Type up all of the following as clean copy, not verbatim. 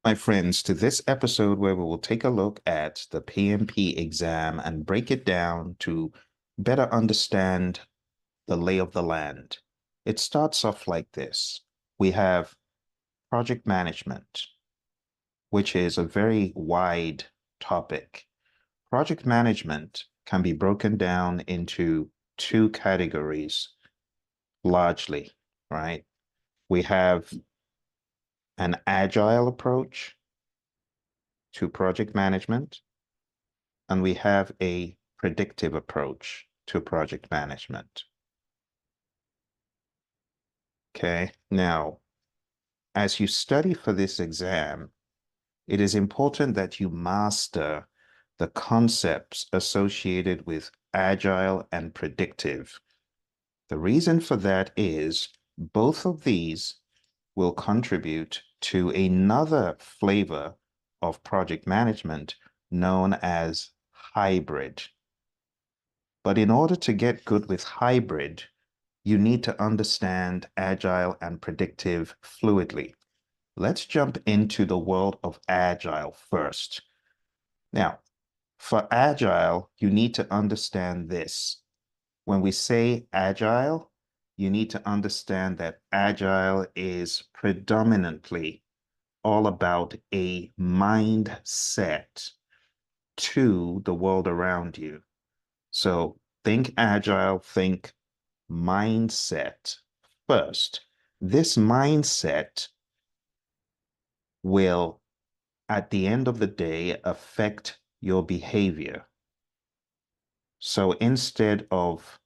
My friends, to this episode where we will take a look at the PMP exam and break it down to better understand the lay of the land. It starts off like this. We have project management, which is a very wide topic. Project management can be broken down into two categories, largely, right? We have an agile approach to project management, and we have a predictive approach to project management. Okay, now, as you study for this exam, it is important that you master the concepts associated with agile and predictive. The reason for that is both of these will contribute to another flavor of project management known as hybrid. But in order to get good with hybrid, you need to understand agile and predictive fluidly. Let's jump into the world of agile first. Now, for agile, you need to understand this. When we say agile, you need to understand that agile is predominantly all about a mindset to the world around you. So think agile, think mindset first. This mindset will, at the end of the day, affect your behavior. So instead of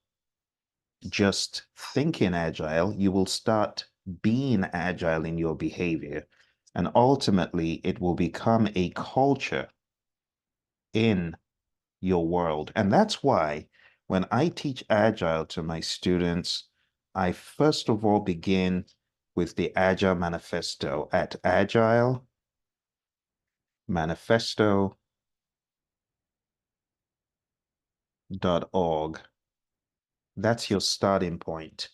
just thinking agile, you will start being agile in your behavior. And ultimately, it will become a culture in your world. And that's why when I teach Agile to my students, I first of all begin with the Agile Manifesto at agilemanifesto.org. That's your starting point.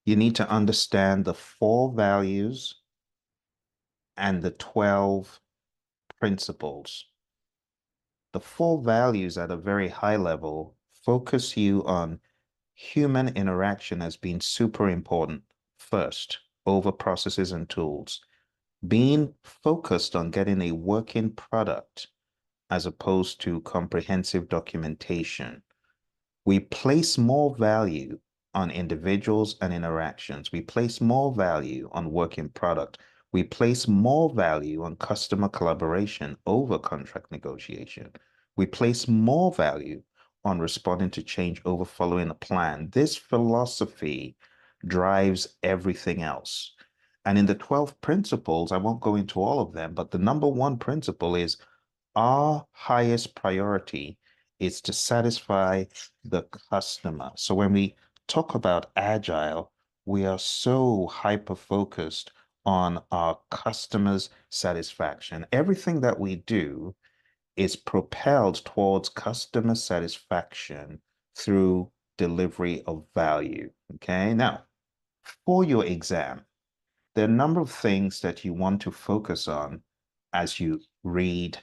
You need to understand the 4 values and the 12 principles. The 4 values at a very high level focus you on human interaction as being super important first over processes and tools, being focused on getting a working product as opposed to comprehensive documentation. We place more value on individuals and interactions. We place more value on working product. We place more value on customer collaboration over contract negotiation. We place more value on responding to change over following a plan. This philosophy drives everything else. And in the 12 principles, I won't go into all of them, but the number one principle is our highest priority is to satisfy the customer. So when we talk about agile, we are so hyper-focused on our customers' satisfaction. Everything that we do is propelled towards customer satisfaction through delivery of value. Okay, now for your exam, there are a number of things that you want to focus on as you read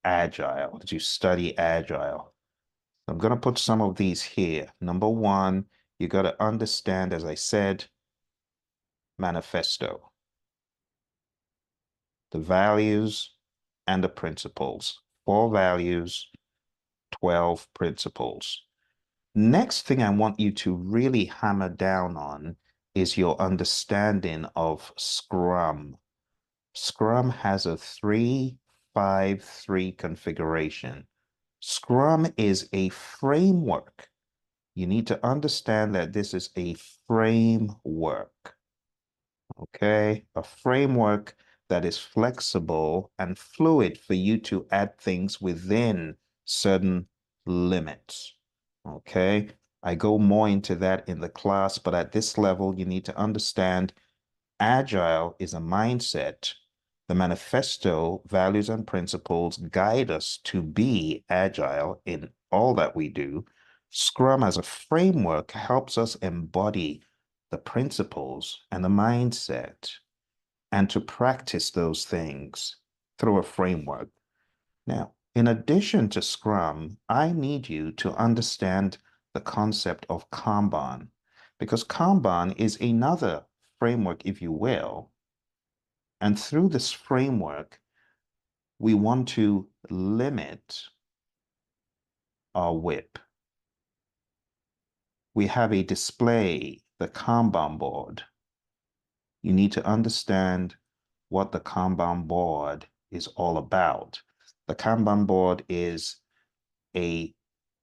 Agile, as you study Agile. I'm going to put some of these here. Number one, you got to understand, as I said, manifesto, the values and the principles. 4 values, 12 principles. Next thing I want you to really hammer down on is your understanding of Scrum. Scrum has a 3-5-3 configuration. Scrum is a framework. You need to understand that this is a framework, okay? A framework that is flexible and fluid for you to add things within certain limits, okay? I go more into that in the class, but at this level, you need to understand Agile is a mindset. The manifesto, values and principles guide us to be agile in all that we do. Scrum as a framework helps us embody the principles and the mindset and to practice those things through a framework. Now, in addition to Scrum, I need you to understand the concept of Kanban, because Kanban is another framework, if you will. And through this framework, we want to limit our WIP. We have a display, the Kanban board. You need to understand what the Kanban board is all about. The Kanban board is a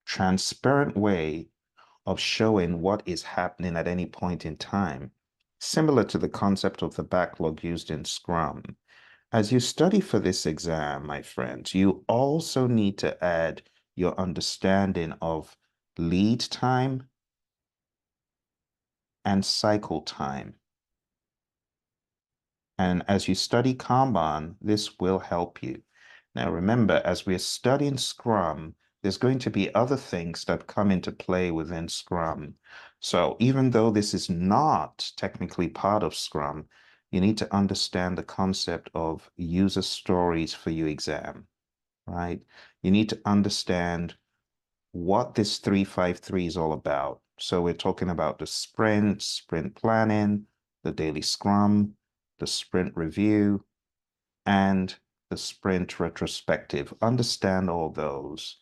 transparent way of showing what is happening at any point in time, similar to the concept of the backlog used in Scrum. As you study for this exam, my friends, you also need to add your understanding of lead time and cycle time. And as you study Kanban, this will help you. Now, remember, as we're studying Scrum, there's going to be other things that come into play within Scrum. So even though this is not technically part of Scrum, you need to understand the concept of user stories for your exam, right? You need to understand what this 353 is all about. So we're talking about the sprint planning, the daily Scrum, the sprint review, and the sprint retrospective. Understand all those.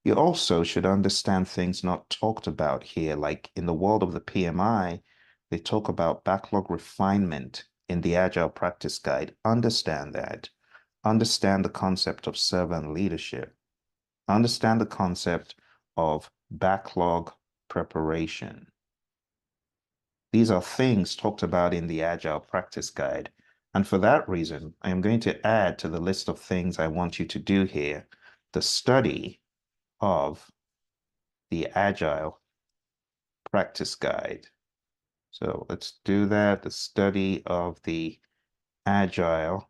You also should understand things not talked about here, like in the world of the PMI, they talk about backlog refinement in the Agile Practice Guide. Understand that. Understand the concept of servant leadership. Understand the concept of backlog preparation. These are things talked about in the Agile Practice Guide. And for that reason, I am going to add to the list of things I want you to do here the study of the Agile Practice Guide. So let's do that, the study of the Agile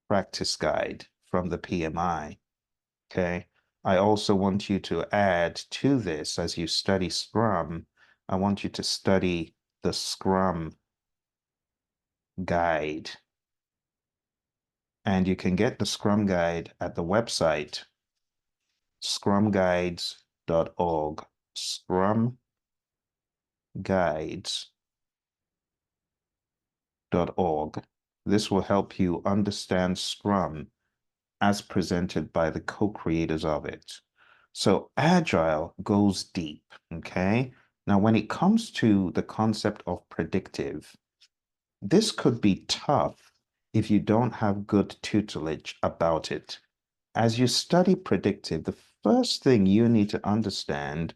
Practice Guide from the PMI. Okay. I also want you to add to this as you study Scrum. I want you to study the Scrum Guide. And you can get the Scrum Guide at the website scrumguides.org. Scrumguides.org. This will help you understand Scrum as presented by the co-creators of it. So Agile goes deep, okay? Now, when it comes to the concept of predictive, this could be tough if you don't have good tutelage about it. As you study predictive, the first thing you need to understand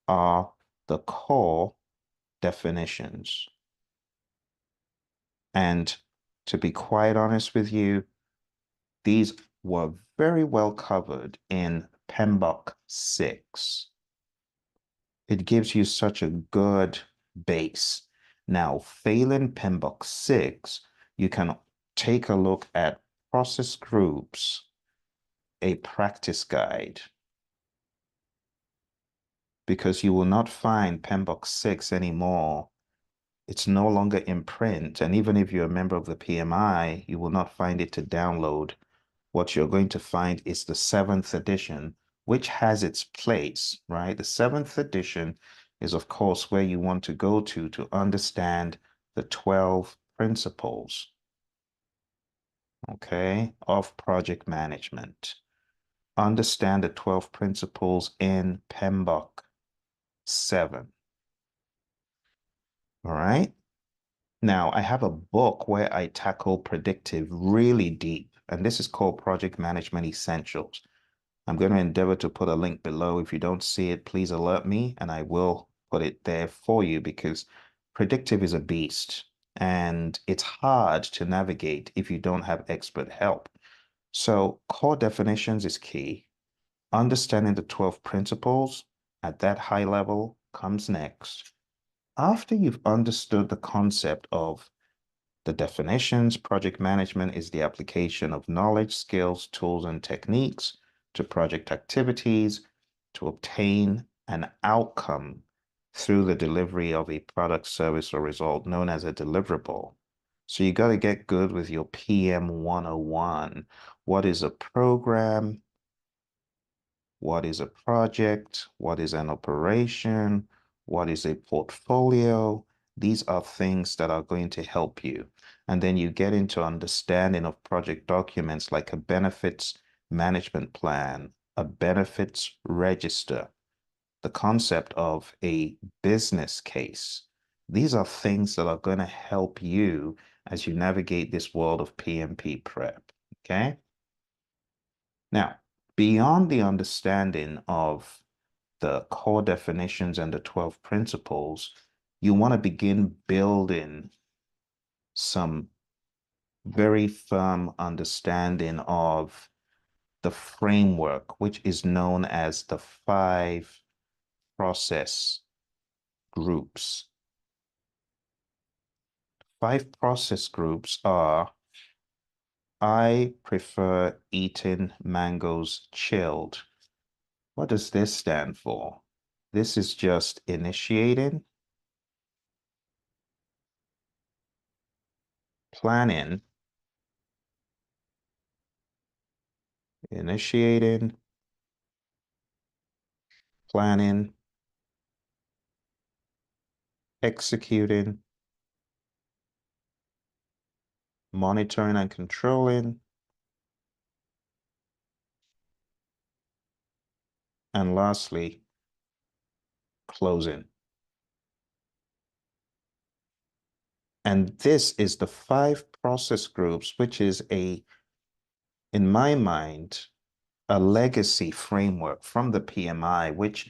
are the core definitions. And to be quite honest with you, these were very well covered in PMBOK 6. It gives you such a good base. Now, failing PMBOK 6, you can take a look at Process Groups, a practice guide, because you will not find PMBOK 6 anymore. It's no longer in print. And even if you're a member of the PMI, you will not find it to download. What you're going to find is the 7th edition, which has its place, right? The 7th edition is, of course, where you want to go to understand the 12 principles, okay, of project management. Understand the 12 principles in PMBOK 7. All right. Now, I have a book where I tackle predictive really deep, and this is called Project Management Essentials. I'm going to endeavor to put a link below. If you don't see it, please alert me, and I will put it there for you because predictive is a beast, and it's hard to navigate if you don't have expert help. So core definitions is key. Understanding the 12 principles at that high level comes next. After you've understood the concept of the definitions, project management is the application of knowledge, skills, tools, and techniques to project activities to obtain an outcome through the delivery of a product, service, or result known as a deliverable. So you got to get good with your PM 101. What is a program? What is a project? What is an operation? What is a portfolio? These are things that are going to help you. And then you get into understanding of project documents like a benefits management plan, a benefits register, the concept of a business case. These are things that are going to help you as you navigate this world of PMP prep. Okay. Now, beyond the understanding of the core definitions and the 12 principles, you want to begin building some very firm understanding of the framework, which is known as the 5 process groups. 5 process groups are: I prefer eating mangoes chilled. What does this stand for? This is just initiating, planning, initiating, planning, executing, monitoring and controlling, and lastly, closing. And this is the 5 process groups, which is in my mind, a legacy framework from the PMI, which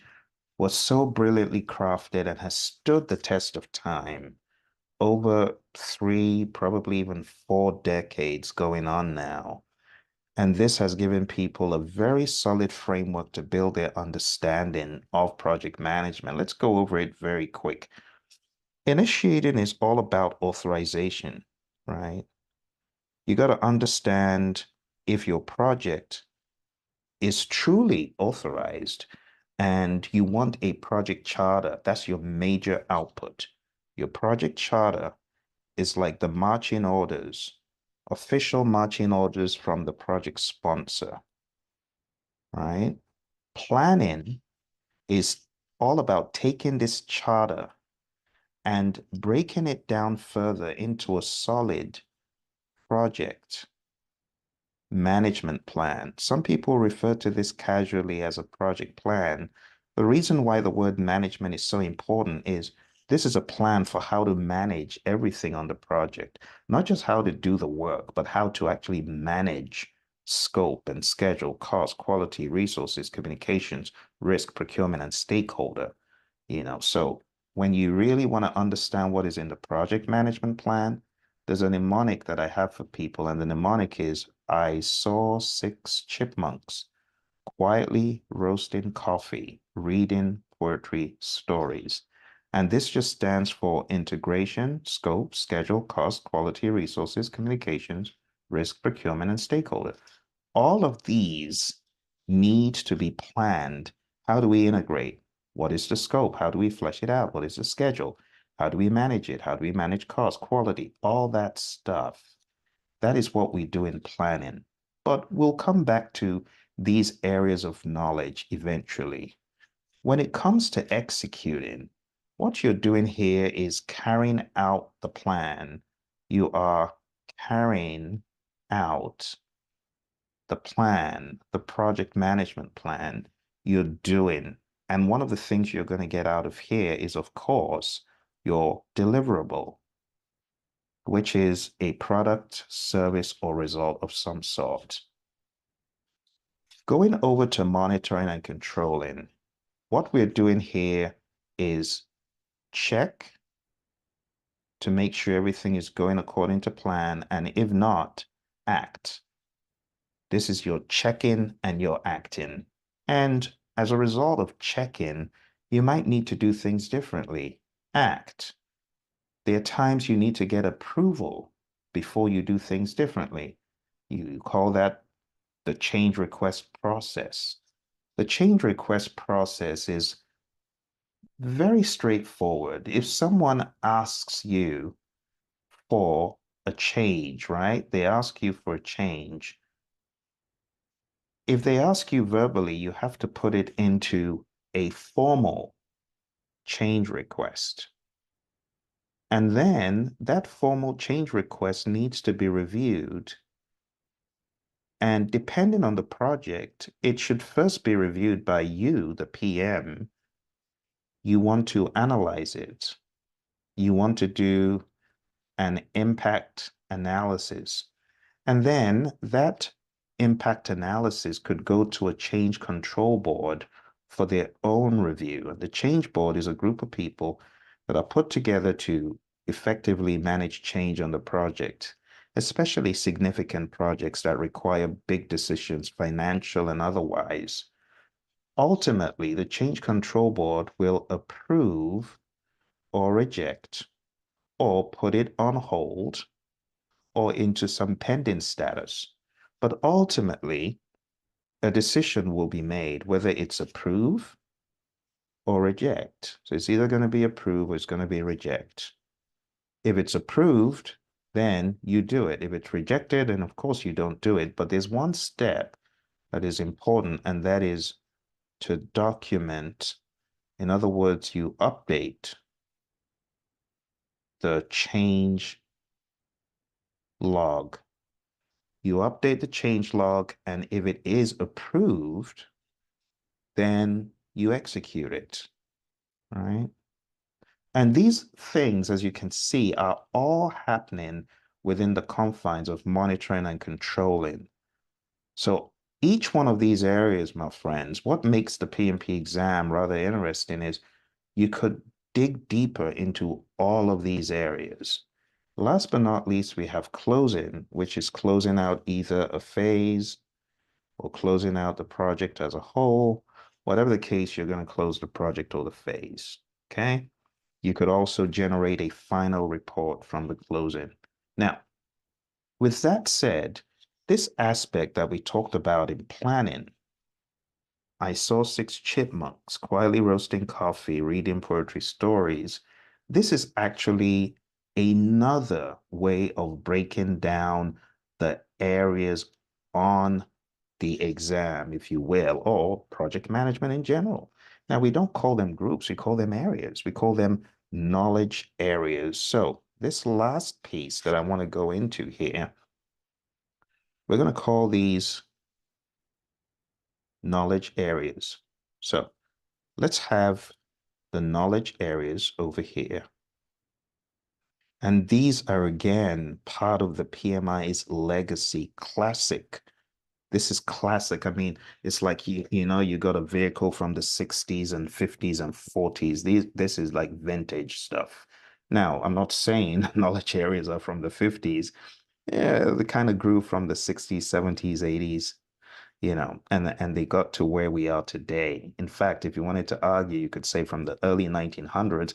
was so brilliantly crafted and has stood the test of time over 3, probably even 4 decades going on now. And this has given people a very solid framework to build their understanding of project management. Let's go over it very quick. Initiating is all about authorization, right? You got to understand if your project is truly authorized and you want a project charter. That's your major output. Your project charter is like the marching orders, official marching orders from the project sponsor, right? Planning is all about taking this charter and breaking it down further into a solid project management plan. Some people refer to this casually as a project plan. The reason why the word management is so important is this is a plan for how to manage everything on the project, not just how to do the work, but how to actually manage scope and schedule, cost, quality, resources, communications, risk, procurement, and stakeholder. So when you really want to understand what is in the project management plan, there's a mnemonic that I have for people, and the mnemonic is I saw 6 chipmunks quietly roasting coffee, reading poetry stories. And this just stands for integration, scope, schedule, cost, quality, resources, communications, risk, procurement, and stakeholder. All of these need to be planned. How do we integrate? What is the scope? How do we flesh it out? What is the schedule? How do we manage it? How do we manage cost, quality, all that stuff? That is what we do in planning. But we'll come back to these areas of knowledge eventually. When it comes to executing, what you're doing here is carrying out the plan. You are carrying out the plan, the project management plan you're doing. And one of the things you're going to get out of here is, of course, your deliverable, which is a product, service, or result of some sort. Going over to monitoring and controlling, what we're doing here is check to make sure everything is going according to plan, and if not, act. This is your check-in and your acting. And as a result of check-in, you might need to do things differently. Act. There are times you need to get approval before you do things differently. You call that the change request process. The change request process is very straightforward. If someone asks you for a change, right? They ask you for a change. If they ask you verbally, you have to put it into a formal change request. And then that formal change request needs to be reviewed. And depending on the project, it should first be reviewed by you, the PM. You want to analyze it. You want to do an impact analysis. And then that impact analysis could go to a change control board for their own review. And the change board is a group of people that are put together to effectively manage change on the project, especially significant projects that require big decisions, financial and otherwise. Ultimately, the change control board will approve or reject or put it on hold or into some pending status. But ultimately, a decision will be made whether it's approve or reject. So it's either going to be approve or it's going to be reject. If it's approved, then you do it. If it's rejected, then of course you don't do it. But there's one step that is important, and that is to document. In other words, you update the change log. You update the change log, and if it is approved, then you execute it, right? And these things, as you can see, are all happening within the confines of monitoring and controlling. So each one of these areas, my friends, what makes the PMP exam rather interesting is you could dig deeper into all of these areas. Last but not least, we have closing, which is closing out either a phase or closing out the project as a whole. Whatever the case, you're going to close the project or the phase. Okay. You could also generate a final report from the closing. Now, with that said, this aspect that we talked about in planning, I saw six chipmunks quietly roasting coffee, reading poetry stories. This is actually another way of breaking down the areas on the exam, if you will, or project management in general. Now, we don't call them groups, we call them areas. We call them knowledge areas. So this last piece that I want to go into here, we're going to call these knowledge areas. So let's have the knowledge areas over here. And these are again part of the PMI's legacy classic. This is classic. I mean, it's like you know, you got a vehicle from the 60s and 50s and 40s. This is like vintage stuff. Now, I'm not saying knowledge areas are from the 50s. Yeah, they kind of grew from the 60s, 70s, 80s, you know, and they got to where we are today. In fact, if you wanted to argue, you could say from the early 1900s,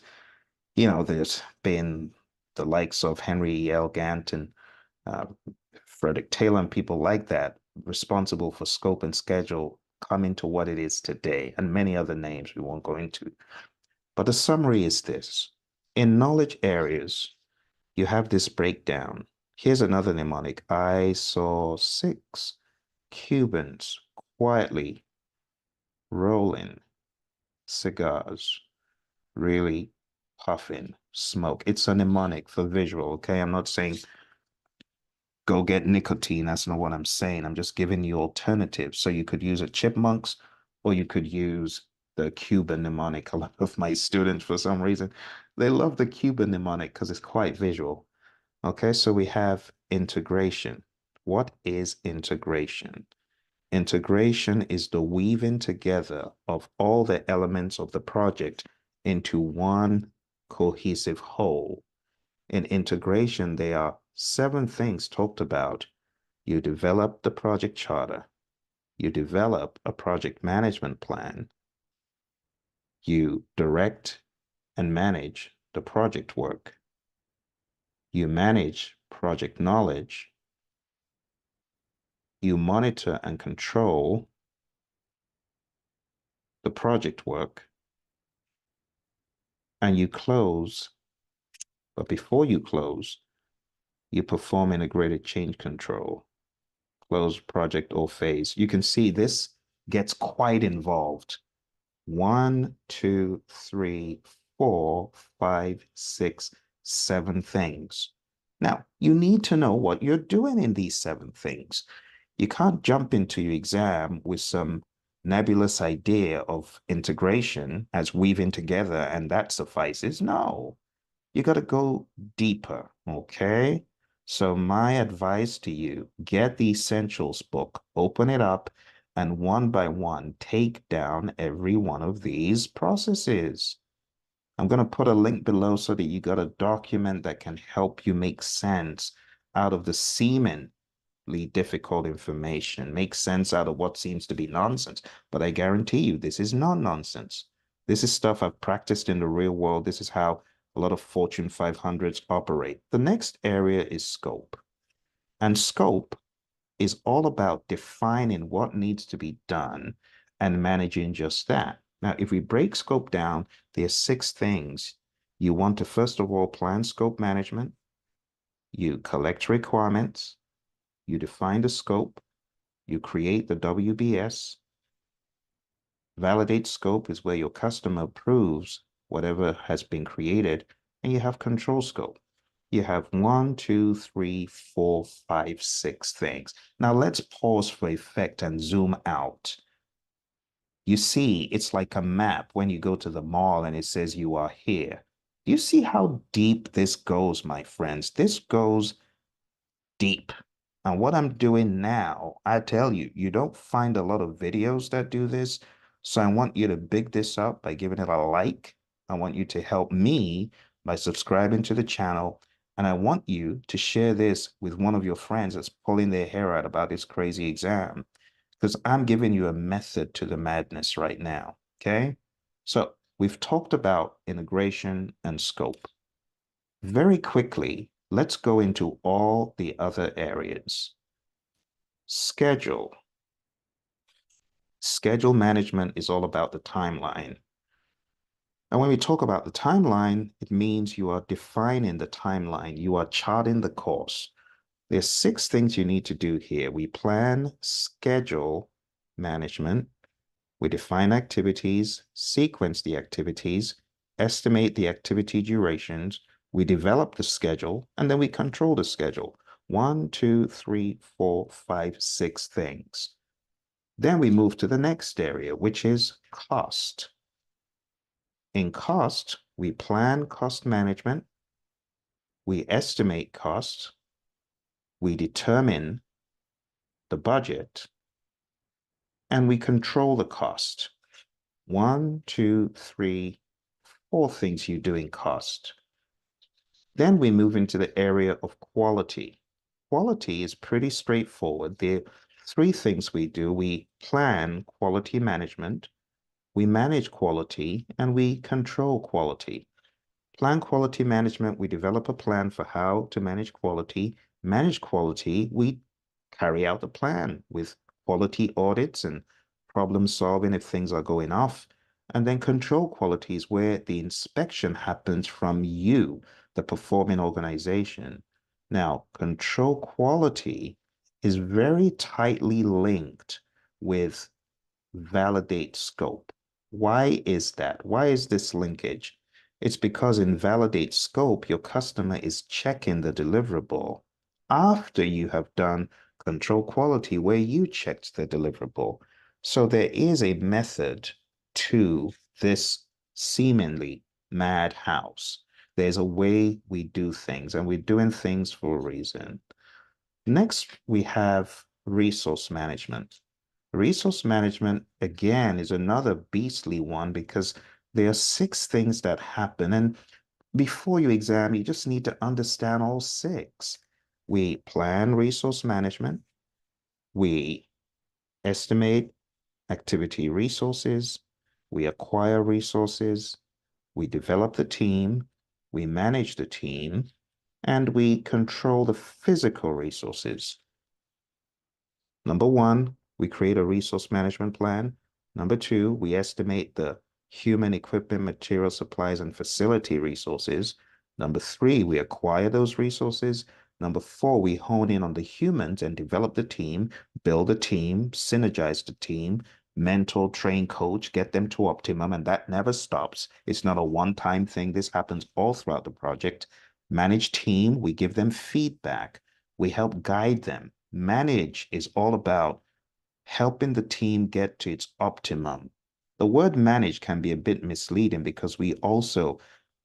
you know, there's been the likes of Henry L. Gantt and uh, Frederick Taylor and people like that responsible for scope and schedule coming to what it is today, and many other names we won't go into. But the summary is this. In knowledge areas, you have this breakdown. Here's another mnemonic. I saw six Cubans quietly rolling cigars, really puffing smoke. It's a mnemonic for visual, okay? I'm not saying go get nicotine. That's not what I'm saying. I'm just giving you alternatives. So you could use a chipmunks or you could use the Cuban mnemonic. A lot of my students, for some reason, they love the Cuban mnemonic because it's quite visual. Okay, so we have integration. What is integration? Integration is the weaving together of all the elements of the project into one cohesive whole. In integration, there are seven things talked about. You develop the project charter. You develop a project management plan. You direct and manage the project work. You manage project knowledge. You monitor and control the project work. And you close. But before you close, You perform integrated change control, close project or phase. You can see this gets quite involved. 1, 2, 3, 4, 5, 6, 7 things. Now, you need to know what you're doing in these 7 things. You can't jump into your exam with some nebulous idea of integration as weaving together and that suffices. No, you got to go deeper, okay? So my advice to you, get the essentials book, open it up, and one by one, take down every one of these processes. I'm going to put a link below so that you got a document that can help you make sense out of the seemingly difficult information, make sense out of what seems to be nonsense. But I guarantee you, this is not nonsense. This is stuff I've practiced in the real world. This is how a lot of Fortune 500s operate. The next area is scope. And scope is all about defining what needs to be done and managing just that. Now, if we break scope down, there are 6 things. You want to, first of all, plan scope management. You collect requirements. You define the scope. You create the WBS. Validate scope is where your customer approves whatever has been created, and you have control scope. You have 1, 2, 3, 4, 5, 6 things. Now let's pause for effect and zoom out. You see, it's like a map when you go to the mall and it says you are here. Do you see how deep this goes, my friends? This goes deep. And what I'm doing now, I tell you, you don't find a lot of videos that do this. So I want you to big this up by giving it a like. I want you to help me by subscribing to the channel. And I want you to share this with one of your friends that's pulling their hair out about this crazy exam. Because I'm giving you a method to the madness right now. Okay. So we've talked about integration and scope. Very quickly, let's go into all the other areas. Schedule. Schedule management is all about the timeline. And when we talk about the timeline, it means you are defining the timeline. You are charting the course. There's 6 things you need to do here. We plan, schedule management. We define activities, sequence the activities, estimate the activity durations, we develop the schedule, and then we control the schedule. 1, 2, 3, 4, 5, 6 things. Then we move to the next area, which is cost. In cost, we plan cost management, we estimate costs, we determine the budget, and we control the cost. 1, 2, 3, 4 things you do in cost. Then we move into the area of quality. Quality is pretty straightforward. There are 3 things we do. We plan quality management, we manage quality, and we control quality. Plan quality management, we develop a plan for how to manage quality. Manage quality, we carry out the plan with quality audits and problem solving if things are going off. And then control quality is where the inspection happens from you, the performing organization. Now, control quality is very tightly linked with validate scope. Why is that? Why is this linkage? It's because in validate scope, your customer is checking the deliverable after you have done control quality where you checked the deliverable. So there is a method to this seemingly madhouse. There's a way we do things, and we're doing things for a reason. Next, we have resource management. Resource management, again, is another beastly one because there are 6 things that happen. And before you exam, you just need to understand all 6. We plan resource management. We estimate activity resources. We acquire resources. We develop the team. We manage the team. And we control the physical resources. Number 1, we create a resource management plan. Number 2, we estimate the human equipment, material supplies, and facility resources. Number 3, we acquire those resources. Number four, we hone in on the humans and develop the team, build a team, synergize the team, mentor, train, coach, get them to optimum, and that never stops. It's not a one-time thing. This happens all throughout the project. Manage team, we give them feedback. We help guide them. Manage is all about helping the team get to its optimum. The word manage can be a bit misleading because we also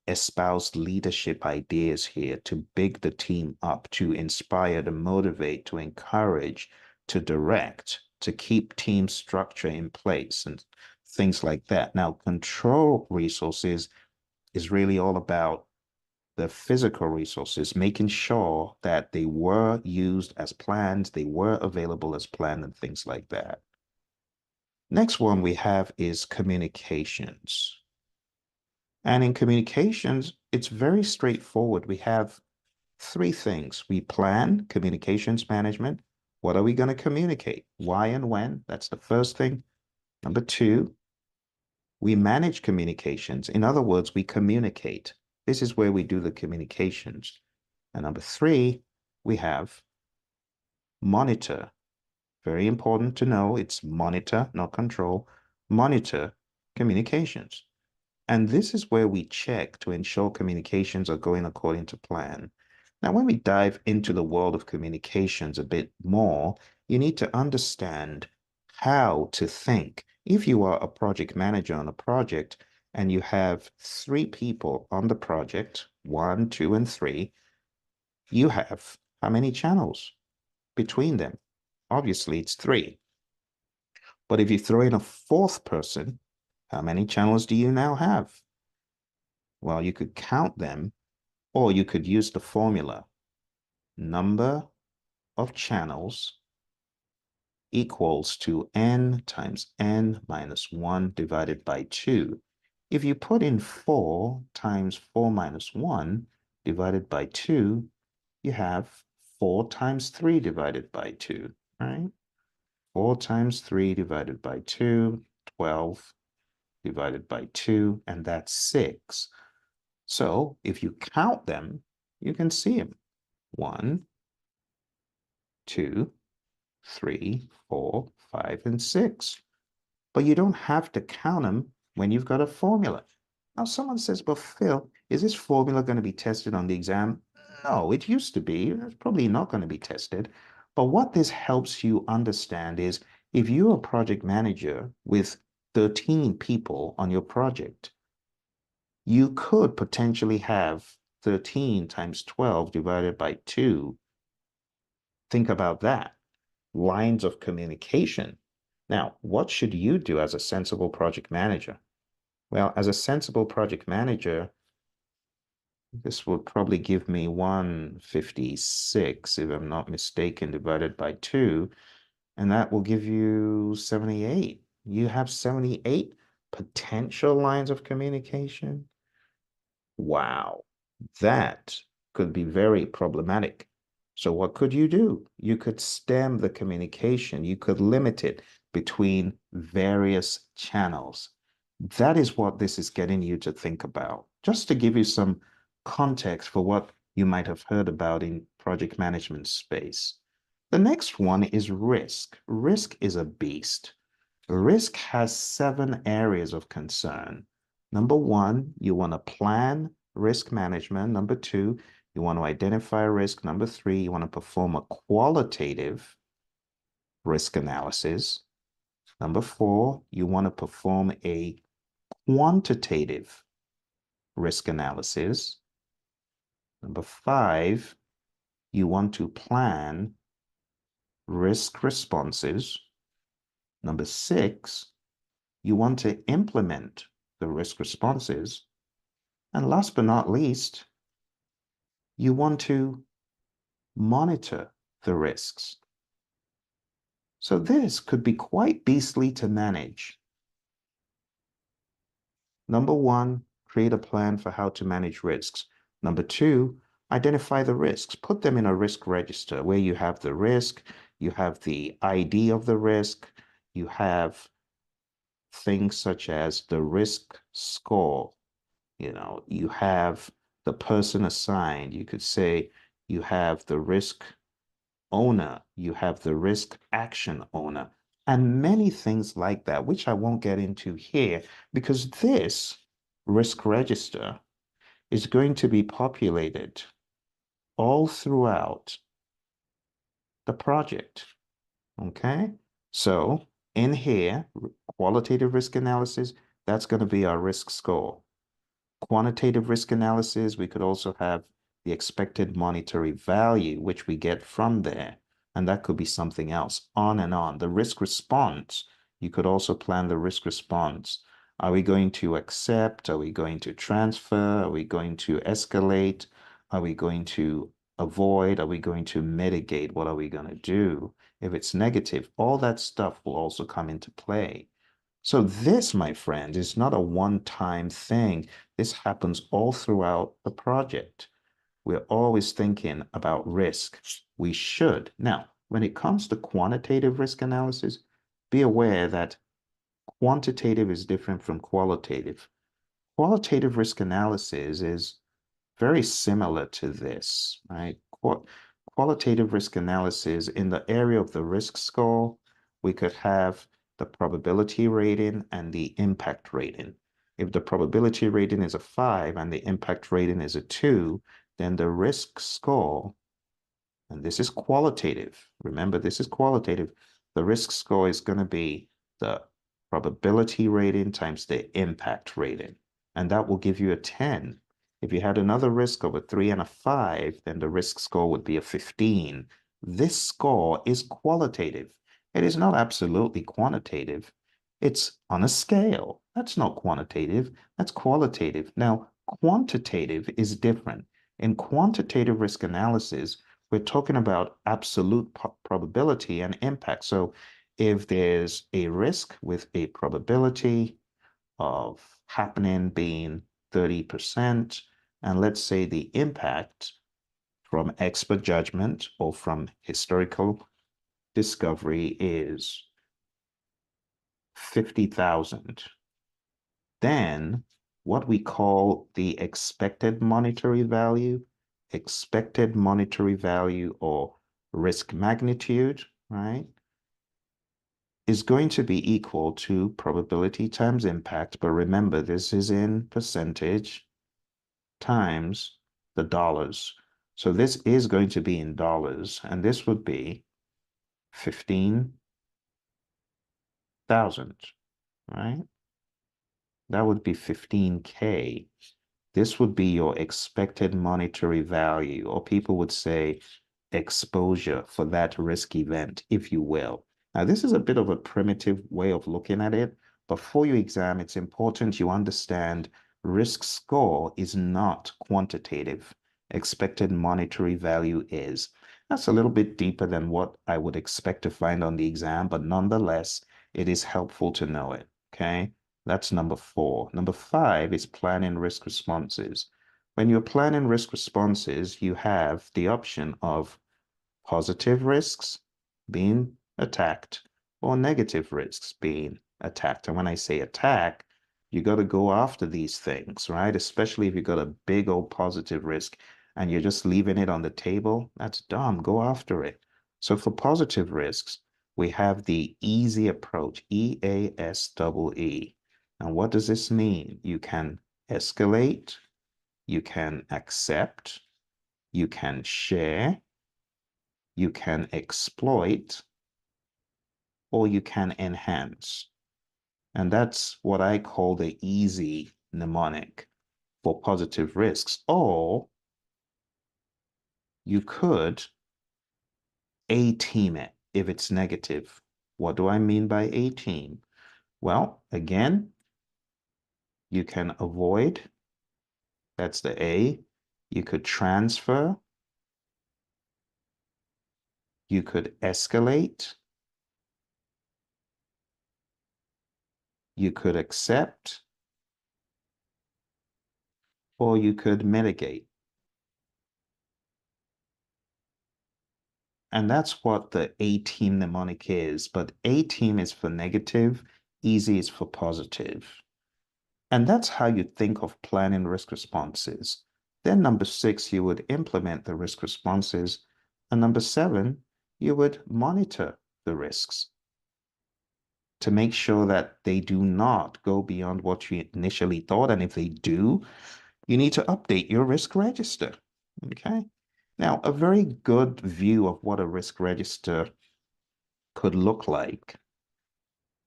espouse leadership ideas here to big the team up, to inspire, to motivate, to encourage, to direct, to keep team structure in place and things like that. Now, control resources is really all about the physical resources, making sure that they were used as planned, they were available as planned, and things like that. Next one we have is communications. And in communications, it's very straightforward. We have three things. We plan communications management. What are we going to communicate? Why and when? That's the first thing. Number two, we manage communications. In other words, we communicate. This is where we do the communications. And number three, we have monitor. Very important to know it's monitor, not control. Monitor communications. And this is where we check to ensure communications are going according to plan. Now, when we dive into the world of communications a bit more, you need to understand how to think. If you are a project manager on a project and you have three people on the project, one, two, and three, you have how many channels between them? Obviously, it's three. But if you throw in a fourth person, how many channels do you now have? Well, you could count them, or you could use the formula. Number of channels equals to n times n minus 1 divided by 2. If you put in 4 times 4 minus 1 divided by 2, you have 4 times 3 divided by 2, right? 4 times 3 divided by 2, 12 divided by 2, and that's 6. So if you count them, you can see them. 1, 2, 3, 4, 5, and 6. But you don't have to count them when you've got a formula. Now, someone says, but Phil, is this formula going to be tested on the exam? No, it used to be. It's probably not going to be tested. But what this helps you understand is if you're a project manager with 13 people on your project, you could potentially have 13 times 12 divided by 2. Think about that. Lines of communication. Now, what should you do as a sensible project manager? Well, as a sensible project manager, this will probably give me 156, if I'm not mistaken, divided by 2, and that will give you 78. You have 78 potential lines of communication. Wow, that could be very problematic. So what could you do? You could stem the communication. You could limit it between various channels. That is what this is getting you to think about. Just to give you some context for what you might have heard about in project management space. The next one is risk. Risk is a beast. Risk has 7 areas of concern. Number one, you want to plan risk management. Number two, you want to identify risk. Number three, you want to perform a qualitative risk analysis. Number four, you want to perform a quantitative risk analysis. Number five, you want to plan risk responses. Number six, you want to implement the risk responses. And last but not least, you want to monitor the risks. So this could be quite beastly to manage. Number one, create a plan for how to manage risks. Number two, identify the risks. Put them in a risk register where you have the risk, you have the ID of the risk, you have things such as the risk score. You have the person assigned. You could say, you have the risk owner, you have the risk action owner, and many things like that, which I won't get into here because this risk register is going to be populated all throughout the project. Okay, so in here, qualitative risk analysis, that's going to be our risk score. Quantitative risk analysis, we could also have the expected monetary value, which we get from there. And that could be something else, on and on. The risk response, you could also plan the risk response. Are we going to accept? Are we going to transfer? Are we going to escalate? Are we going to avoid? Are we going to mitigate? What are we going to do? If it's negative, all that stuff will also come into play. So this, my friend, is not a one-time thing. This happens all throughout the project. We're always thinking about risk. We should. Now, when it comes to quantitative risk analysis, be aware that quantitative is different from qualitative. Qualitative risk analysis is very similar to this, right? Qualitative risk analysis in the area of the risk score, we could have the probability rating and the impact rating. If the probability rating is a 5 and the impact rating is a 2, then the risk score, and this is qualitative. Remember, this is qualitative. The risk score is going to be the probability rating times the impact rating, and that will give you a 10. If you had another risk of a 3 and a 5, then the risk score would be a 15. This score is qualitative. It is not absolutely quantitative. It's on a scale. That's not quantitative. That's qualitative. Now, quantitative is different. In quantitative risk analysis, we're talking about absolute probability and impact. So if there's a risk with a probability of happening being 30%, and let's say the impact from expert judgment or from historical discovery is 50,000, then what we call the expected monetary value or risk magnitude, right, is going to be equal to probability times impact. But remember, this is in percentage times the dollars. So this is going to be in dollars, and this would be 15,000, right? That would be 15K. This would be your expected monetary value, or people would say exposure for that risk event, if you will. Now, this is a bit of a primitive way of looking at it, but for your exam, it's important you understand risk score is not quantitative. Expected monetary value is. That's a little bit deeper than what I would expect to find on the exam, but nonetheless, it is helpful to know it, okay? That's number 4. Number 5 is planning risk responses. When you're planning risk responses, you have the option of positive risks being attacked or negative risks being attacked. And when I say attack, you got to go after these things, right? Especially if you got a big old positive risk and you're just leaving it on the table. That's dumb. Go after it. So for positive risks, we have the easy approach, EASEE. And what does this mean? You can escalate, you can accept, you can share, you can exploit, or you can enhance. And that's what I call the easy mnemonic for positive risks. Or you could A-team it if it's negative. What do I mean by A-team? Well, again, you can avoid, that's the A. You could transfer, you could escalate, you could accept, or you could mitigate. And that's what the A-team mnemonic is. But A-team is for negative, easy is for positive. And that's how you think of planning risk responses. Then number 6, you would implement the risk responses. And number 7, you would monitor the risks to make sure that they do not go beyond what you initially thought. And if they do, you need to update your risk register. Okay. Now, a very good view of what a risk register could look like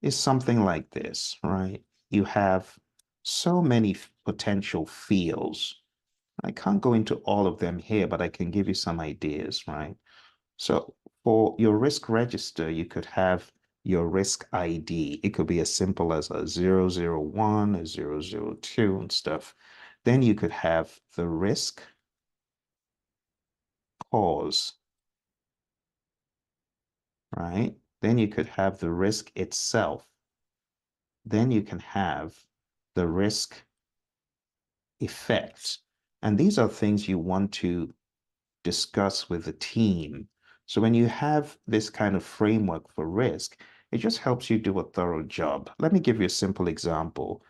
is something like this, right? You have so many potential fields. I can't go into all of them here, but I can give you some ideas, right? So for your risk register, you could have your risk ID. It could be as simple as a 001, a 002 and stuff. Then you could have the risk cause, right? Then you could have the risk itself. Then you can have the risk effects. And these are things you want to discuss with the team. So when you have this kind of framework for risk, it just helps you do a thorough job. Let me give you a simple example.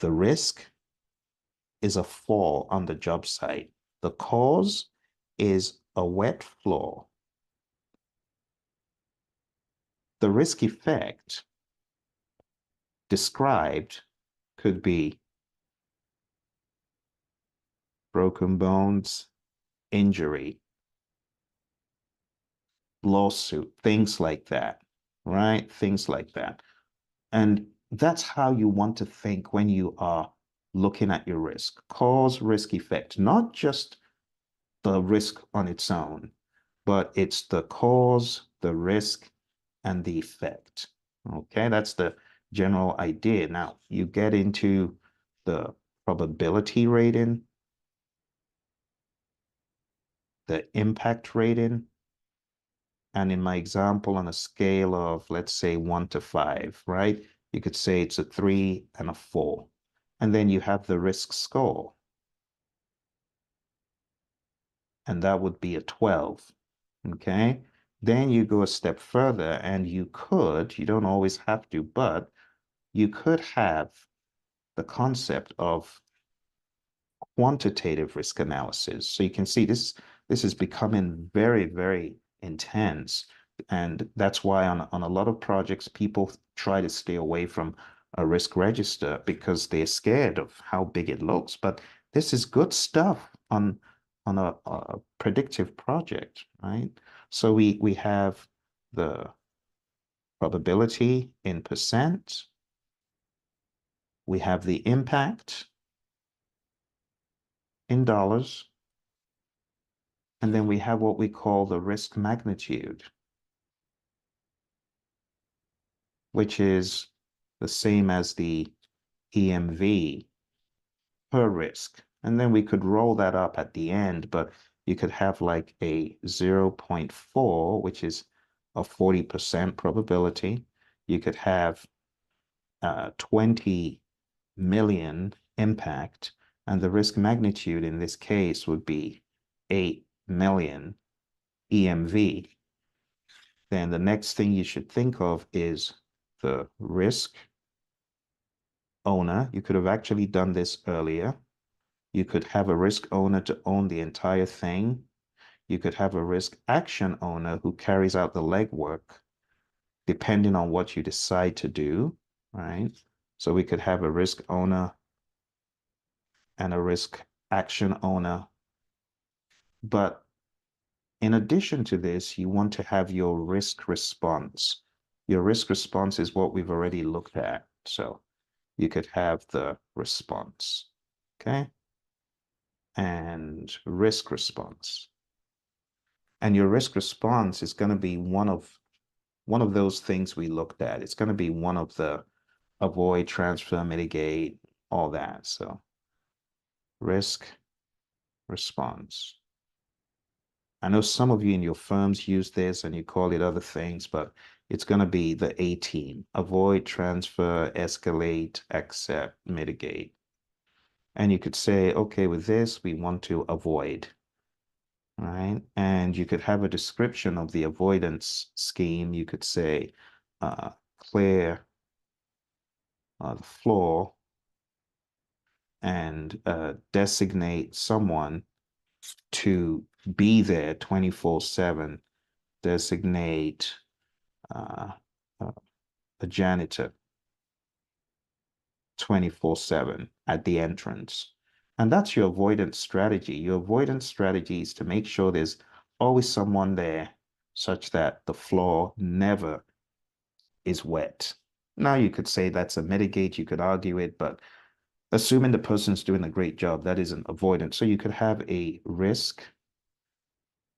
The risk is a fall on the job site. The cause is a wet floor. The risk effect described could be broken bones, injury, lawsuit, things like that, right? Things like that. And that's how you want to think when you are looking at your risk. Cause, risk, effect, not just the risk on its own, but it's the cause, the risk, and the effect. Okay, that's the general idea. Now, you get into the probability rating, the impact rating, and in my example, on a scale of, let's say, 1 to 5, right? You could say it's a 3 and a 4. And then you have the risk score, and that would be a 12. Okay. Then you go a step further, and you don't always have to, but you could have the concept of quantitative risk analysis. So you can see this is becoming very, very intense. And that's why on a lot of projects, people try to stay away from a risk register because they're scared of how big it looks. But this is good stuff on a predictive project, right? So we have the probability in percent, we have the impact in dollars, and then we have what we call the risk magnitude, which is the same as the EMV per risk. And then we could roll that up at the end, but you could have like a 0.4, which is a 40% probability. You could have 20 million impact, and the risk magnitude in this case would be 8 million EMV. Then the next thing you should think of is the risk owner. You could have actually done this earlier. You could have a risk owner to own the entire thing. You could have a risk action owner who carries out the legwork, depending on what you decide to do, right? So we could have a risk owner and a risk action owner. But in addition to this, you want to have your risk response. Your risk response is what we've already looked at. So you could have the response, okay? And risk response. And your risk response is going to be one of those things we looked at. It's going to be one of the avoid, transfer, mitigate, all that. So risk response. I know some of you in your firms use this and you call it other things, but it's going to be the A team. Avoid, transfer, escalate, accept, mitigate. And you could say, okay, with this, we want to avoid, right? And you could have a description of the avoidance scheme. You could say, clear the floor and designate someone to be there 24/7. Designate uh, uh, a janitor 24/7 at the entrance. And that's your avoidance strategy. Your avoidance strategy is to make sure there's always someone there such that the floor never is wet. Now, you could say that's a mitigate, you could argue it, but assuming the person's doing a great job, that isn't avoidance. So you could have a risk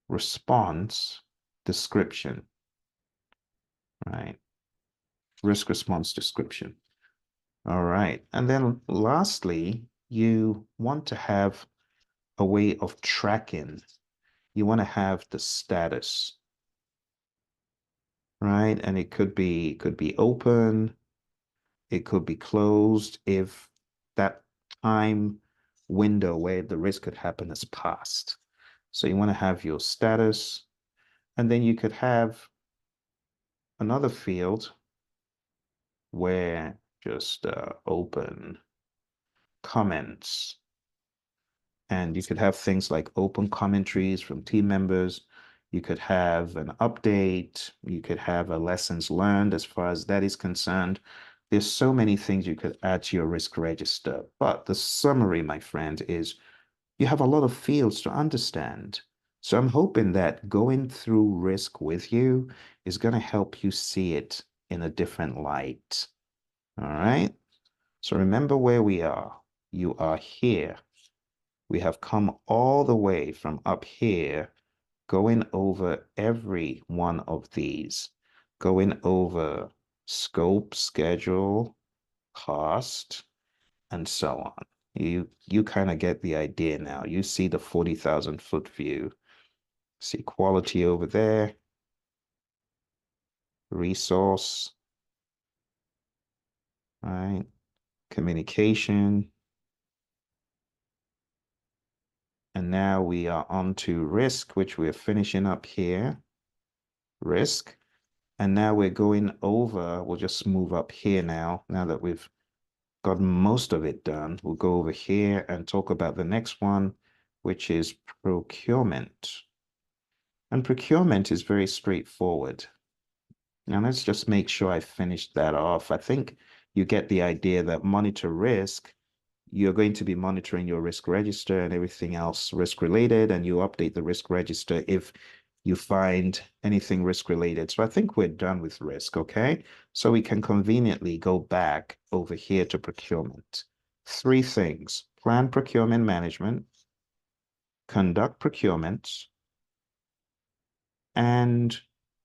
response description, right? Risk response description. All right. And then lastly, you want to have a way of tracking. You want to have the status, right? And it could be open, it could be closed if that time window where the risk could happen has passed. So you want to have your status, and then you could have another field where just open comments. And you could have things like open commentaries from team members. You could have an update. You could have a lessons learned as far as that is concerned. There's so many things you could add to your risk register. But the summary, my friend, is you have a lot of fields to understand. So I'm hoping that going through risk with you is going to help you see it in a different light. All right. So remember where we are. You are here. We have come all the way from up here, going over every one of these, going over scope, schedule, cost, and so on. You kind of get the idea now. You see the 40,000 foot view. See quality over there, resource, right? Communication. And now we are on to risk, which we're finishing up here. Risk. And now we're going over, we'll just move up here now that we've got most of it done. We'll go over here and talk about the next one, which is procurement. And procurement is very straightforward. Now let's just make sure I finished that off. I think you get the idea that monitor risk, you're going to be monitoring your risk register and everything else risk related, and you update the risk register if you find anything risk related. So I think we're done with risk, okay? So we can conveniently go back over here to procurement. Three things: plan procurement management, conduct procurement, and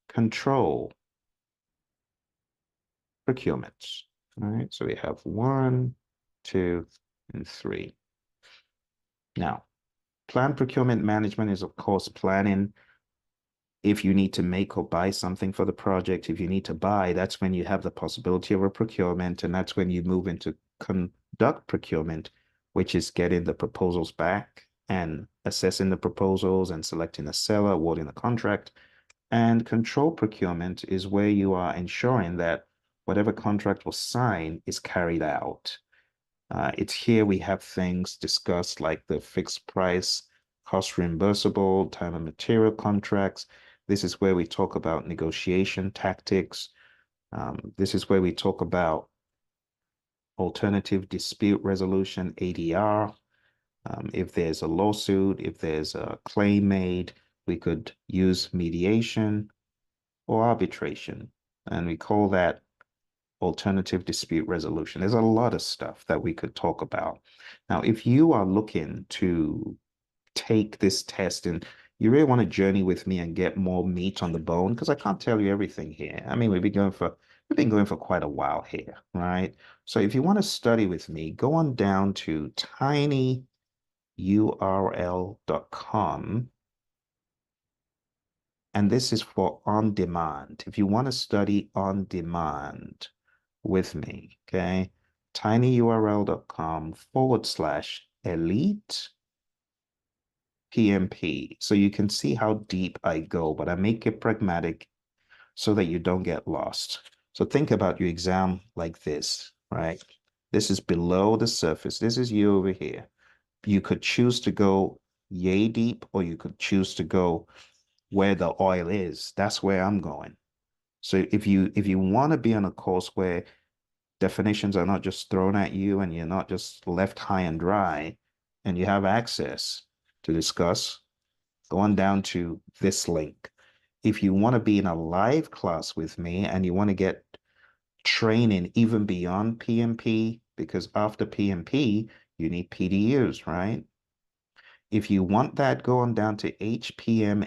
control procurements. All right, so we have one, two, and three. Now, plan procurement management is, of course, planning if you need to make or buy something for the project. If you need to buy, that's when you have the possibility of a procurement, and that's when you move into conduct procurement, which is getting the proposals back and assessing the proposals and selecting a seller, awarding a contract. And control procurement is where you are ensuring that whatever contract was signed is carried out. It's here we have things discussed like the fixed price, cost reimbursable, time and material contracts. This is where we talk about negotiation tactics. This is where we talk about alternative dispute resolution, ADR. If there's a lawsuit, if there's a claim made, we could use mediation or arbitration. And we call that alternative dispute resolution. There's a lot of stuff that we could talk about. Now, if you are looking to take this test and you really want to journey with me and get more meat on the bone, because I can't tell you everything here. I mean, we've been going for quite a while here, right? So if you want to study with me, go on down to tinyurl.com. And this is for on demand. If you want to study on demand with me, okay? tinyurl.com/elite PMP. So you can see how deep I go, but I make it pragmatic so that you don't get lost. So think about your exam like this, right? This is below the surface. This is you over here. You could choose to go yay deep, or you could choose to go where the oil is. That's where I'm going. So if you want to be on a course where definitions are not just thrown at you and you're not just left high and dry, and you have access to discuss, go on down to this link. If you want to be in a live class with me and you want to get training even beyond PMP, because after PMP, you need PDUs, right? If you want that, go on down to hpmexam.com,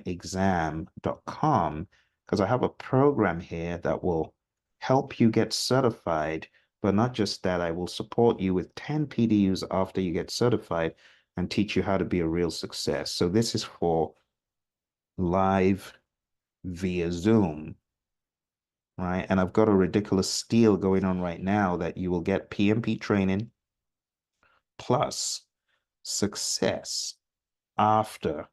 because I have a program here that will help you get certified. But not just that, I will support you with 10 PDUs after you get certified and teach you how to be a real success. So this is for live via Zoom, right? And I've got a ridiculous steal going on right now that you will get PMP training plus success after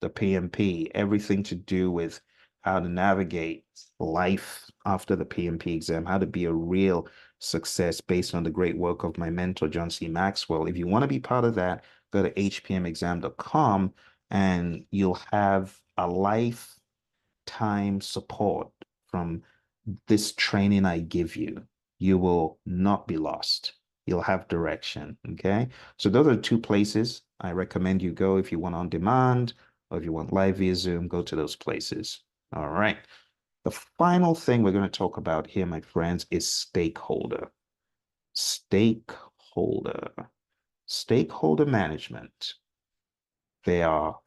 the PMP, everything to do with how to navigate life after the PMP exam, how to be a real success based on the great work of my mentor, John C. Maxwell. If you want to be part of that, go to hpmexam.com and you'll have a lifetime support from this training I give you. You will not be lost. You'll have direction. Okay. So those are two places I recommend you go if you want on demand or if you want live via Zoom, go to those places. All right. The final thing we're going to talk about here, my friends, is stakeholder. Stakeholder. Stakeholder management. There are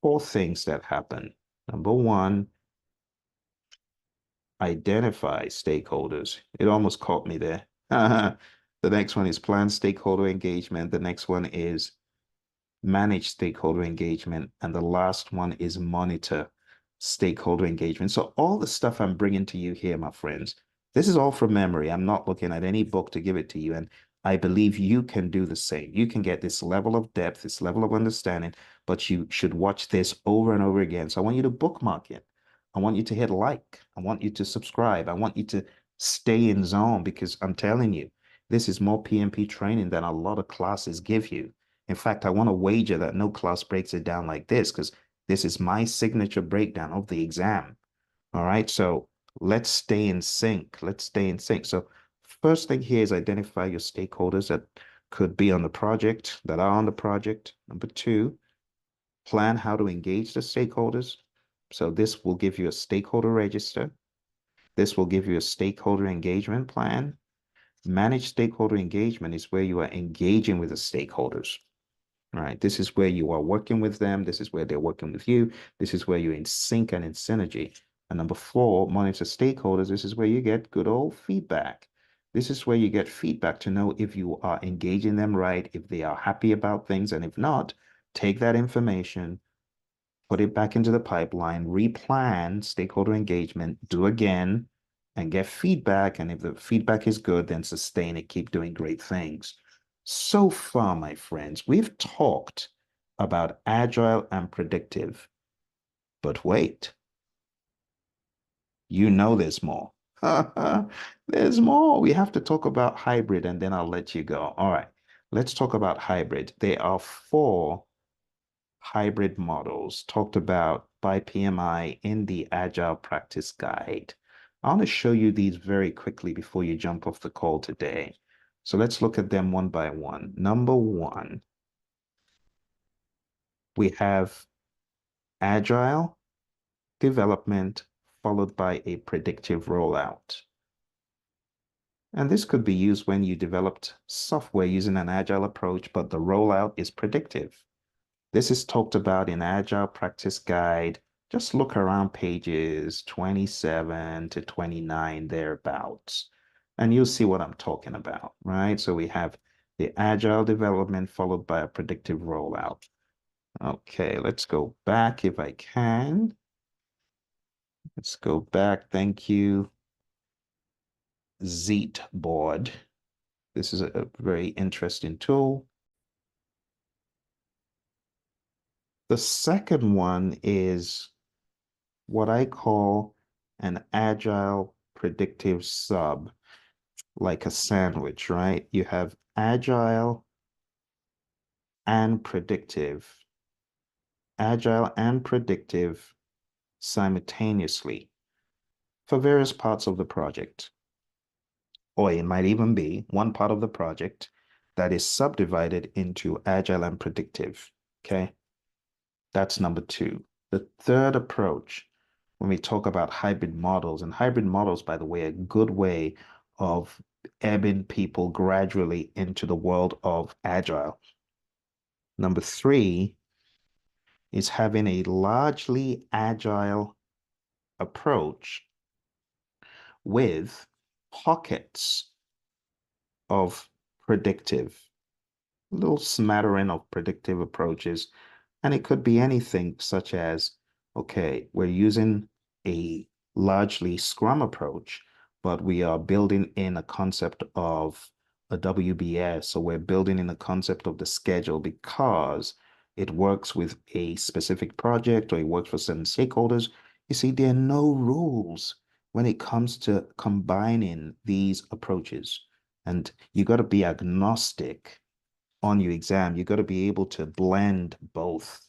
four things that happen. Number one, identify stakeholders. It almost caught me there. The next one is plan stakeholder engagement. The next one is manage stakeholder engagement. And the last one is monitor stakeholder engagement. So all the stuff I'm bringing to you here, my friends, this is all from memory. I'm not looking at any book to give it to you. And I believe you can do the same. You can get this level of depth, this level of understanding, but you should watch this over and over again. So I want you to bookmark it. I want you to hit like. I want you to subscribe. I want you to stay in zone because I'm telling you, this is more PMP training than a lot of classes give you. In fact, I want to wager that no class breaks it down like this because this is my signature breakdown of the exam. All right. So let's stay in sync. Let's stay in sync. So first thing here is identify your stakeholders that could be on the project, that are on the project. Number two, plan how to engage the stakeholders. So this will give you a stakeholder register. This will give you a stakeholder engagement plan. Manage stakeholder engagement is where you are engaging with the stakeholders. Right. This is where you are working with them. This is where they're working with you. This is where you're in sync and in synergy. And number four, monitor stakeholders. This is where you get good old feedback. This is where you get feedback to know if you are engaging them right, if they are happy about things, and if not, take that information, put it back into the pipeline, replan stakeholder engagement, do again, and get feedback. And if the feedback is good, then sustain it, keep doing great things. So far, my friends, we've talked about agile and predictive, but wait, you know there's more. There's more. We have to talk about hybrid and then I'll let you go. All right, let's talk about hybrid. There are four hybrid models talked about by PMI in the Agile Practice Guide. I want to show you these very quickly before you jump off the call today. So let's look at them one by one. Number one, we have Agile development followed by a predictive rollout. And this could be used when you developed software using an Agile approach, but the rollout is predictive. This is talked about in Agile Practice Guide. Just look around pages 27 to 29 thereabouts, and you'll see what I'm talking about, right? So we have the Agile development followed by a predictive rollout. Okay, let's go back if I can. Let's go back. Thank you. Zeet board. This is a very interesting tool. The second one is what I call an agile predictive sub. like a sandwich, right? You have agile and predictive, agile and predictive simultaneously for various parts of the project. Or it might even be one part of the project that is subdivided into agile and predictive. Okay. That's number two. The third approach, when we talk about hybrid models, and hybrid models, by the way, a good way of ebbing people gradually into the world of agile. Number three is having a largely agile approach with pockets of predictive, a little smattering of predictive approaches. And it could be anything such as, okay, we're using a largely Scrum approach, but we are building in a concept of a WBS. So we're building in a concept of the schedule because it works with a specific project or it works for certain stakeholders. You see, there are no rules when it comes to combining these approaches. And you got to be agnostic on your exam. You got to be able to blend both.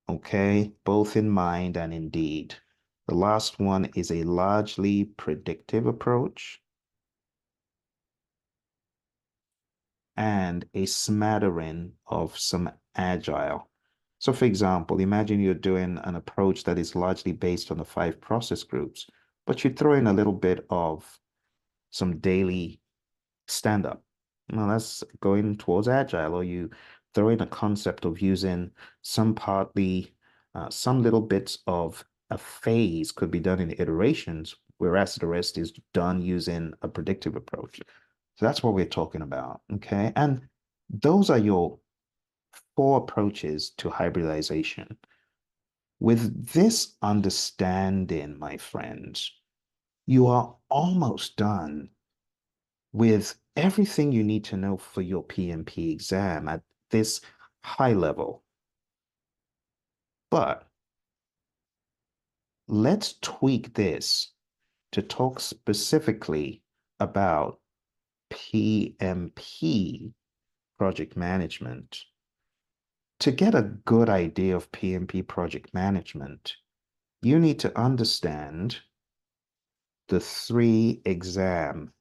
Okay, both in mind and in deed. The last one is a largely predictive approach and a smattering of some agile. So, for example, imagine you're doing an approach that is largely based on the five process groups, but you throw in a little bit of some daily stand up. Well, that's going towards agile, or you throw in a concept of using some little bits of a phase could be done in iterations, whereas the rest is done using a predictive approach. So that's what we're talking about. Okay. And those are your four approaches to hybridization. With this understanding, my friends, you are almost done with everything you need to know for your PMP exam at this high level. But let's tweak this to talk specifically about PMP project management. To get a good idea of PMP project management, you need to understand the three exam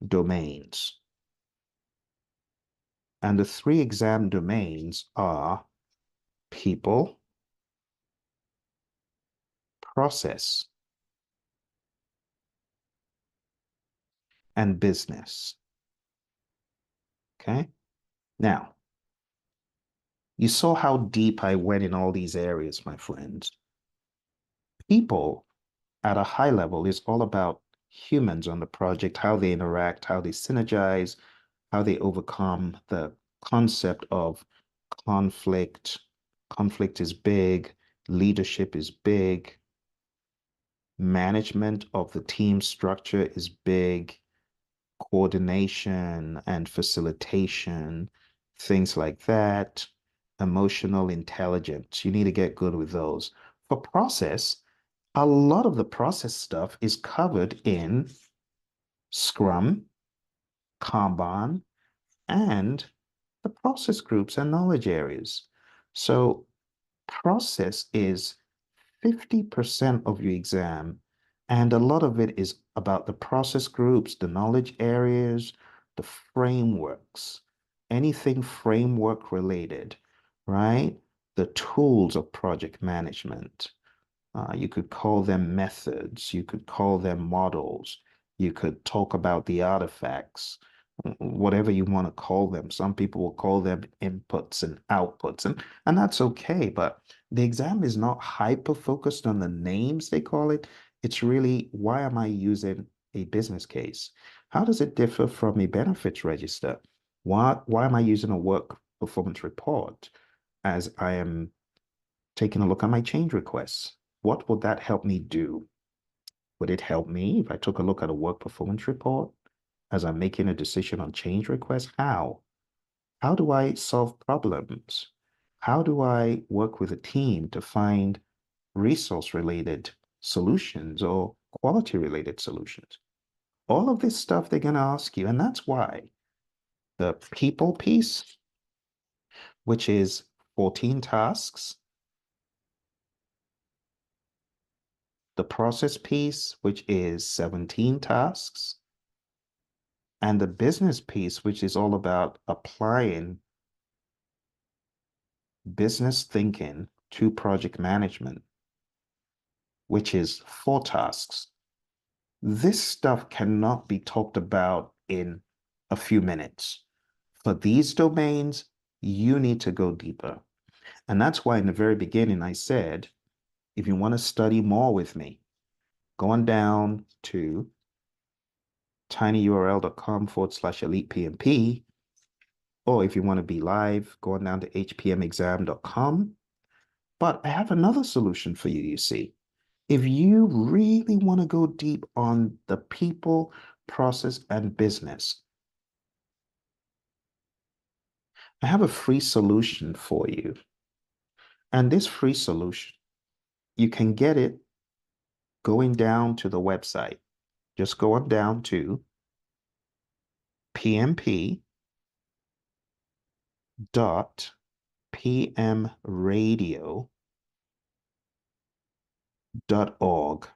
domains. And the three exam domains are people, process, and business. Okay. Now, you saw how deep I went in all these areas, my friends. People at a high level is all about humans on the project, how they interact, how they synergize, how they overcome the concept of conflict. Conflict is big, leadership is big, management of the team structure is big, coordination and facilitation, things like that, emotional intelligence. You need to get good with those. For process, a lot of the process stuff is covered in Scrum, Kanban, and the process groups and knowledge areas. So process is 50% of your exam, and a lot of it is about the process groups, the knowledge areas, the frameworks, anything framework related, right? The tools of project management. You could call them methods, you could call them models, you could talk about the artifacts, whatever you want to call them. Some people will call them inputs and outputs, and that's okay. But the exam is not hyper focused on the names they call it. It's really, why am I using a business case? How does it differ from a benefits register? Why am I using a work performance report as I am taking a look at my change requests? What would that help me do? Would it help me if I took a look at a work performance report as I'm making a decision on change requests? How? How do I solve problems? How do I work with a team to find resource related solutions or quality-related solutions. All of this stuff they're going to ask you, and that's why the people piece, which is 14 tasks, the process piece, which is 17 tasks, and the business piece, which is all about applying business thinking to project management, which is 4 tasks. This stuff cannot be talked about in a few minutes. For these domains, you need to go deeper. And that's why in the very beginning, I said, if you want to study more with me, go on down to tinyurl.com/elite PMP, or if you want to be live, go on down to hpmexam.com. But I have another solution for you, you see. If you really want to go deep on the people, process, and business, I have a free solution for you. And this free solution, you can get it going down to the website. Just go on down to pmp.pmradio.org.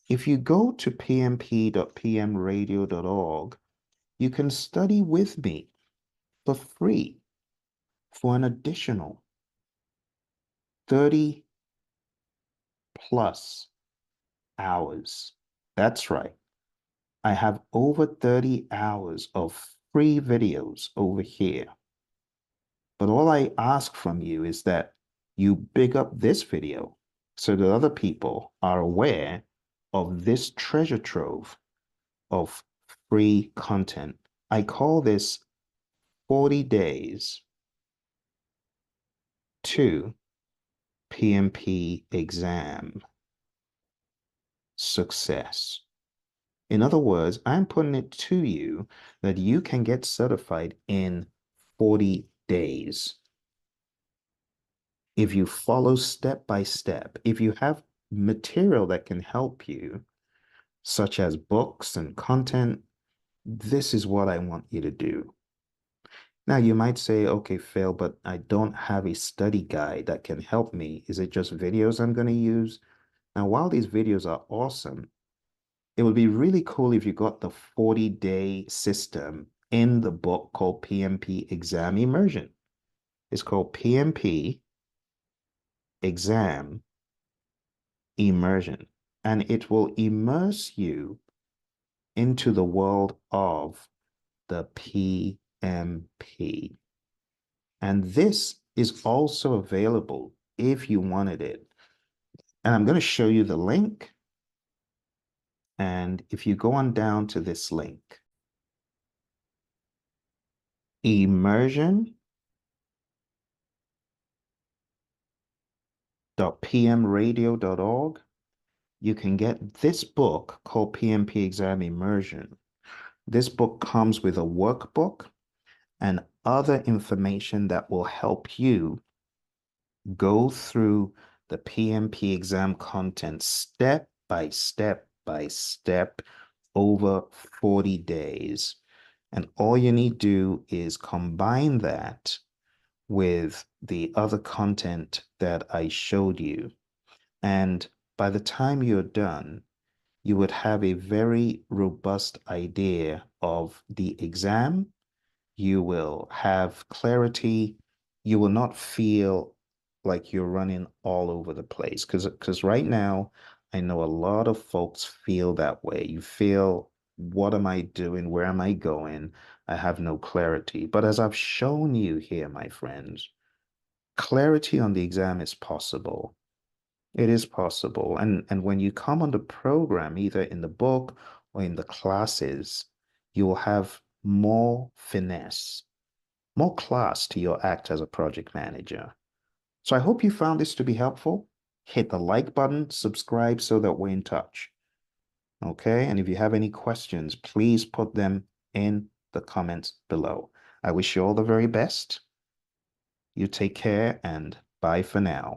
If you go to pmp.pmradio.org, you can study with me for free for an additional 30 plus hours. That's right. I have over 30 hours of free videos over here. But all I ask from you is that you big up this video so that other people are aware of this treasure trove of free content. I call this 40 days to PMP exam success. In other words, I'm putting it to you that you can get certified in 40 days. If you follow step by step, if you have material that can help you, such as books and content, this is what I want you to do. Now, you might say, okay, Phil, but I don't have a study guide that can help me. Is it just videos I'm going to use? Now, while these videos are awesome, it would be really cool if you got the 40-day system in the book called PMP Exam Immersion. It's called PMP Exam Immersion, and it will immerse you into the world of the PMP. And this is also available if you wanted it. And I'm going to show you the link. And if you go on down to this link, immersion.pmradio.org, you can get this book called PMP Exam Immersion. This book comes with a workbook and other information that will help you go through the PMP exam content step by step by step over 40 days. And all you need to do is combine that with the other content that I showed you. And by the time you're done, you would have a very robust idea of the exam. You will have clarity. You will not feel like you're running all over the place. Because right now, I know a lot of folks feel that way. You feel, what am I doing? Where am I going? I have no clarity. But as I've shown you here, my friends, clarity on the exam is possible. It is possible. And when you come on the program, either in the book or in the classes, you will have more finesse, more class to your act as a project manager. So I hope you found this to be helpful. Hit the like button, subscribe so that we're in touch. Okay, and if you have any questions, please put them in the comments below. I wish you all the very best. You take care and bye for now.